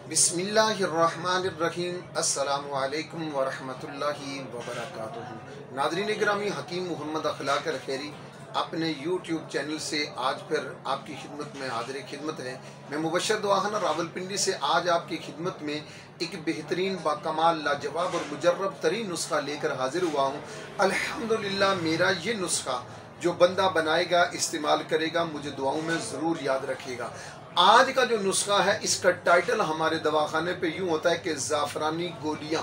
बिस्मिल्लाहिर्रहमानिर्रहीम। अस्सलामु अलैकुम वरहमतुल्लाहि वबरकातुहू। नाज़रीन गिरामी, हकीम मोहम्मद अखलाक अल-खैरी अपने यूट्यूब चैनल से आज फिर आपकी खिदमत में हाज़िर खिदमत है। मैं मुबशर दुआखाना रावलपिंडी से आज आपकी खिदमत में एक बेहतरीन बाकमाल लाजवाब और मुजर्रब तरीन नुस्खा लेकर हाजिर हुआ हूँ। अल्हम्दुलिल्लाह मेरा ये नुस्खा जो बंदा बनाएगा, इस्तेमाल करेगा, मुझे दुआओं में ज़रूर याद रखेगा। आज का जो नुस्खा है, इसका टाइटल हमारे दवाखाने पे यूँ होता है कि ज़ाफ़रानी गोलियाँ,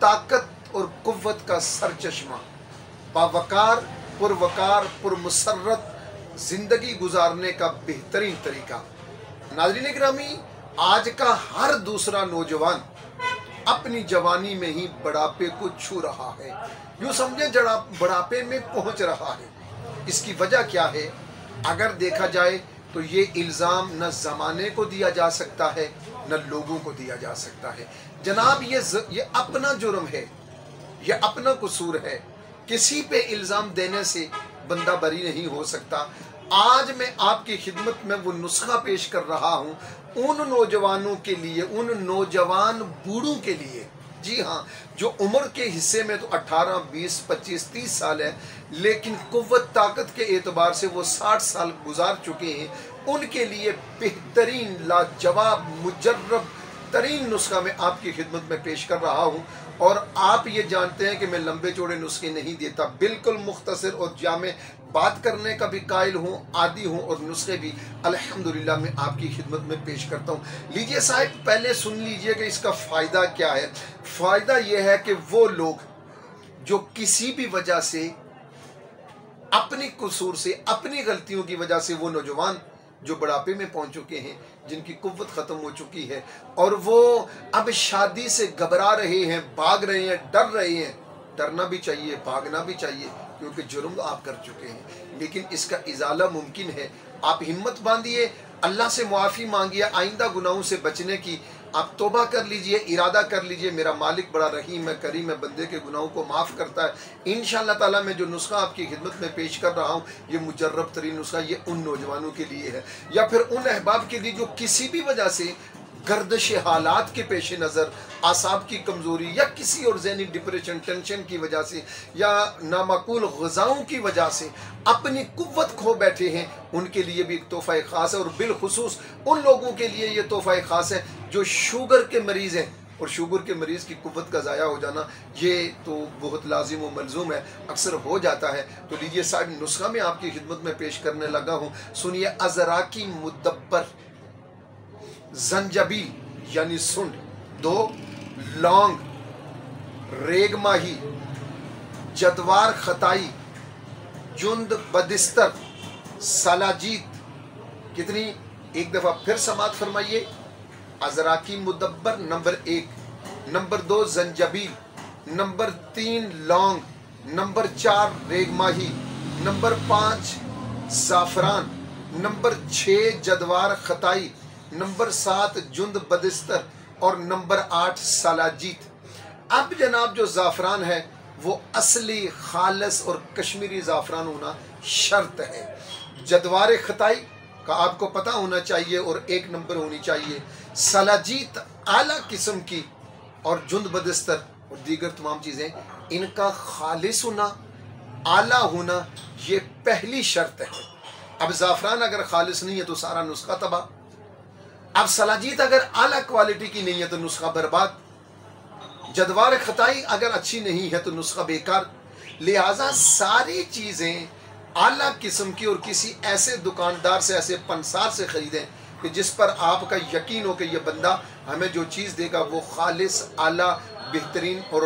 ताकत और कुव्वत का सरचश्मा, बावकार पुरवकार पुरमसरत ज़िंदगी गुजारने का बेहतरीन तरीका। नाज़रीन गिरामी, आज का हर दूसरा नौजवान अपनी जवानी में ही बुढ़ापे को छू रहा है, यूँ समझे बुढ़ापे में पहुँच रहा है। इसकी वजह क्या है? अगर देखा जाए तो ये इल्ज़ाम न ज़माने को दिया जा सकता है, न लोगों को दिया जा सकता है। जनाब, ये अपना जुर्म है, ये अपना कसूर है। किसी पे इल्ज़ाम देने से बंदा बरी नहीं हो सकता। आज मैं आपकी खिदमत में वो नुस्खा पेश कर रहा हूँ उन नौजवानों के लिए, उन नौजवान बूढ़ों के लिए, जी हाँ, जो उम्र के हिस्से में तो 18, 20, 25, 30 साल है, लेकिन कुव्वत ताकत के एतबार से वो 60 साल गुजार चुके हैं। उनके लिए बेहतरीन लाजवाब मुजर्रब तरीन नुस्खा मैं आपकी खिदमत में पेश कर रहा हूँ। और आप ये जानते हैं कि मैं लंबे चौड़े नुस्खे नहीं देता, बिल्कुल मुख्तसर और जामे बात करने का भी कायल हूँ, आदी हूँ, और नुस्खे भी अल्हम्दुलिल्लाह मैं आपकी खिदमत में पेश करता हूँ। लीजिए साहब, पहले सुन लीजिए कि इसका फ़ायदा क्या है। फ़ायदा यह है कि वो लोग जो किसी भी वजह से, अपनी कसूर से, अपनी गलतियों की वजह से, वो नौजवान जो बुढ़ापे में पहुंच चुके हैं, जिनकी कुव्वत ख़त्म हो चुकी है और वो अब शादी से घबरा रहे हैं, भाग रहे हैं, डर रहे हैं। डरना भी चाहिए, भागना भी चाहिए, क्योंकि जुर्म आप कर चुके हैं, लेकिन इसका इजाला मुमकिन है। आप हिम्मत बांधिए, अल्लाह से मुआफ़ी मांगिए, आइंदा गुनाहों से बचने की आप तौबा कर लीजिए, इरादा कर लीजिए। मेरा मालिक बड़ा रहीम है, करीम है, बंदे के गुनाहों को माफ़ करता है। इंशाअल्लाह ताला मैं जो नुस्खा आपकी खिदमत में पेश कर रहा हूँ, ये मुजर्रब तरीन नुस्खा ये उन नौजवानों के लिए है, या फिर उन अहबाब के लिए जो किसी भी वजह से गर्दिश हालात के पेश नज़र, आसाब की कमज़ोरी या किसी और ज़हनी डिप्रेशन, टेंशन की वजह से या नामाकूल ग़िज़ाओं की वजह से अपनी कुव्वत खो बैठे हैं, उनके लिए भी एक तोहफ़ा ख़ास है। और बिलखुसूस उन लोगों के लिए ये तोहफ़ा ख़ास है जो शुगर के मरीज़ हैं, और शुगर के मरीज़ की कुव्वत का ज़ाया हो जाना ये तो बहुत लाजिम व मलजूम है, अक्सर हो जाता है। तो लीजिए साहब, नुस्खा मैं आपकी खिदमत में पेश करने लगा हूँ, सुनिए। अज़राकी मुदब्बर, जंजबील यानी सुंड, 2 लौंग, रेगमाही, जदवार खताई, जुंद बदिस्तर, सलाजीत। कितनी? एक दफ़ा फिर समात फरमाइए। अज़राकी मुदब्बर नंबर 1, नंबर 2 जंजबील, नंबर 3 लौंग, नंबर 4 रेगमाही, नंबर 5 ज़ाफ़रान, नंबर 6 जदवार खताई, नंबर 7 जुंद बदिस्तर और नंबर 8 सलाजीत। अब जनाब, जो ज़ाफ़रान है वो असली खालस और कश्मीरी ज़ाफ़रान होना शर्त है। जदवार खताई का आपको पता होना चाहिए और 1 नंबर होनी चाहिए। सलाजीत आला किस्म की, और जुंद बदिस्तर और दीगर तमाम चीज़ें, इनका खालिस होना, आला होना, ये पहली शर्त है। अब ज़ाफ़रान अगर खालिस नहीं है तो सारा नुस्खा तबाह। अब सलाजीत अगर आला क्वालिटी की नहीं है तो नुस्खा बर्बाद। जदवार खताई अगर अच्छी नहीं है तो नुस्खा बेकार। लिहाजा सारी चीज़ें आला किस्म की, और किसी ऐसे दुकानदार से, ऐसे पंसार से ख़रीदें कि जिस पर आपका यकीन हो कि यह बंदा हमें जो चीज़ देगा वो खालिस, आला, बेहतरीन और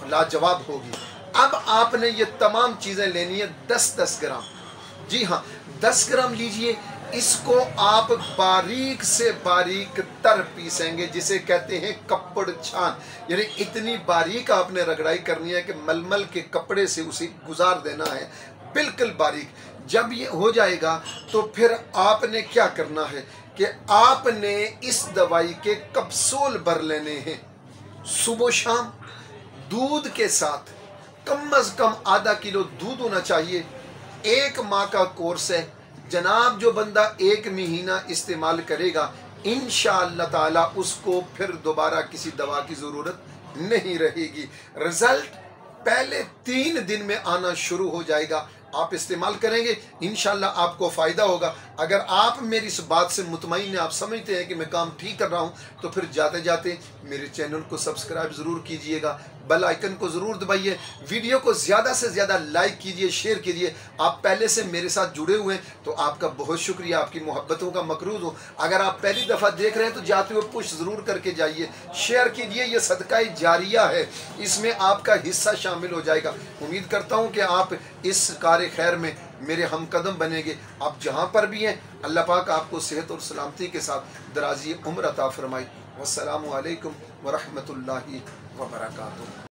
लाजवाब होगी। अब आपने ये तमाम चीज़ें लेनी है 10-10 ग्राम। जी हाँ, 10 ग्राम लीजिए। इसको आप बारीक से बारीक तर पीसेंगे, जिसे कहते हैं कपड़ छान, यानी इतनी बारीक आपने रगड़ाई करनी है कि मलमल के कपड़े से उसे गुजार देना है, बिल्कुल बारीक। जब ये हो जाएगा तो फिर आपने क्या करना है कि आपने इस दवाई के कैप्सूल भर लेने हैं, सुबह शाम दूध के साथ। कम अज़ कम आधा किलो दूध होना चाहिए। 1 माह का कोर्स है जनाब। जो बंदा 1 महीना इस्तेमाल करेगा, इंशाअल्लाह ताला उसको फिर दोबारा किसी दवा की ज़रूरत नहीं रहेगी। रिज़ल्ट पहले 3 दिन में आना शुरू हो जाएगा। आप इस्तेमाल करेंगे, इंशाल्लाह आपको फ़ायदा होगा। अगर आप मेरी इस बात से मुतमईन हैं, आप समझते हैं कि मैं काम ठीक कर रहा हूँ, तो फिर जाते जाते मेरे चैनल को सब्सक्राइब ज़रूर कीजिएगा, बेल आइकन को ज़रूर दबाइए, वीडियो को ज़्यादा से ज़्यादा लाइक कीजिए, शेयर कीजिए। आप पहले से मेरे साथ जुड़े हुए हैं तो आपका बहुत शुक्रिया, आपकी मोहब्बतों का मकरूज़ हो। अगर आप पहली दफ़ा देख रहे हैं तो जाते हुए पुश ज़रूर करके जाइए, शेयर कीजिए। ये सदका जारिया है, इसमें आपका हिस्सा शामिल हो जाएगा। उम्मीद करता हूँ कि आप इस कार खैर में मेरे हम कदम बनेंगे। आप जहाँ पर भी हैं, अल्लाह पाक आपको सेहत और सलामती के साथ दराजी उम्र अता फरमाए। वस्सलामु अलैकुम व रहमतुल्लाहि व बरकातुहू।